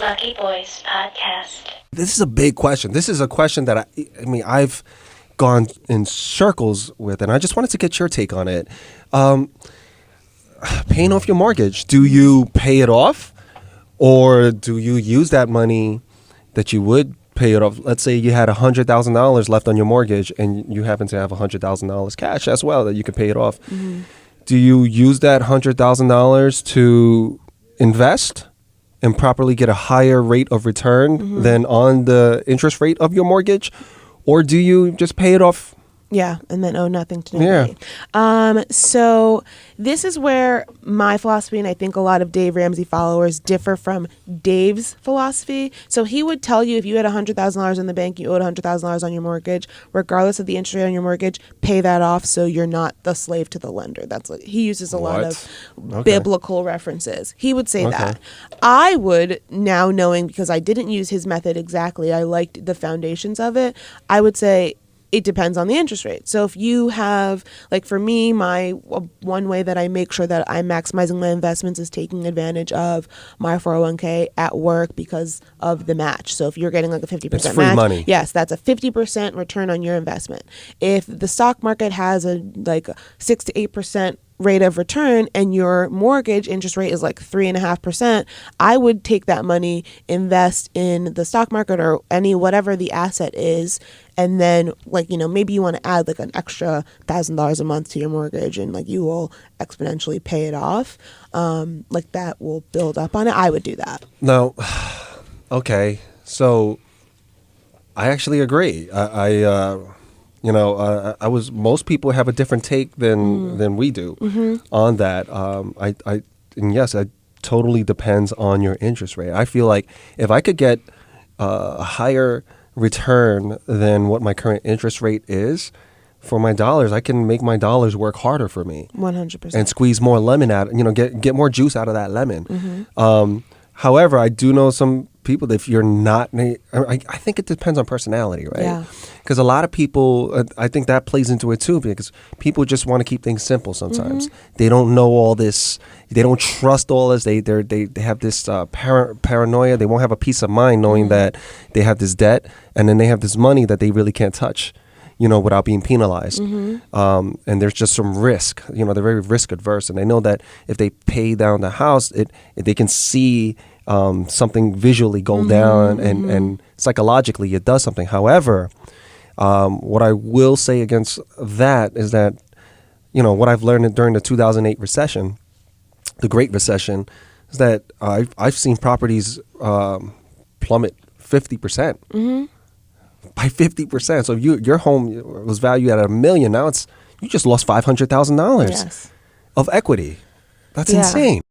Lucky Boys Podcast. This is a big question. This is a question that I've gone in circles with, and I just wanted to get your take on it. Paying off your mortgage, do you pay it off, or do you use that money that you would pay it off? Let's say you had $100,000 left on your mortgage, and you happen to have $100,000 cash as well that you can pay it off. Mm-hmm. Do you use that $100,000 to invest and properly get a higher rate of return than on the interest rate of your mortgage? Or do you just pay it off? Yeah, and then owe nothing to nobody. Yeah. So this is where my philosophy, and I think a lot of Dave Ramsey followers, differ from Dave's philosophy. So he would tell you if you had $100,000 in the bank, you owed $100,000 on your mortgage, regardless of the interest rate on your mortgage, pay that off so you're not the slave to the lender. That's what he uses a lot of biblical references. He would say that. I would, now knowing, because I didn't use his method exactly, I liked the foundations of it, I would say it depends on the interest rate. So if you have, like for me, my one way that I make sure that I'm maximizing my investments is taking advantage of my 401k at work because of the match. So if you're getting like a 50% it's free match, money. Yes, that's a 50% return on your investment. If the stock market has a 6 to 8% rate of return and your mortgage interest rate is like 3.5%, I would take that money, invest in the stock market or whatever the asset is, and then maybe you want to add like an extra $1,000 a month to your mortgage, and like you will exponentially pay it off. Like that will build up on it. I would do that. No, okay, so I actually agree. Most people have a different take than we do on that. And yes, it totally depends on your interest rate. I feel like if I could get a higher return than what my current interest rate is for my dollars, I can make my dollars work harder for me. 100%. And squeeze more lemon out, get more juice out of that lemon. However, I do know some people that if you're not, I think it depends on personality, right? Yeah. Because a lot of people, I think that plays into it too, because people just want to keep things simple sometimes. They don't know all this. They don't trust all this. They have this paranoia. They won't have a peace of mind knowing that they have this debt, and then they have this money that they really can't touch, without being penalized. And there's just some risk. They're very risk adverse, and they know that if they pay down the house, they can see something visually go down, and psychologically it does something. However, what I will say against that is that, what I've learned during the 2008 recession, the Great Recession, is that I've seen properties plummet 50%. By 50%. So your home was valued at $1 million. Now you just lost $500,000 of equity. That's insane.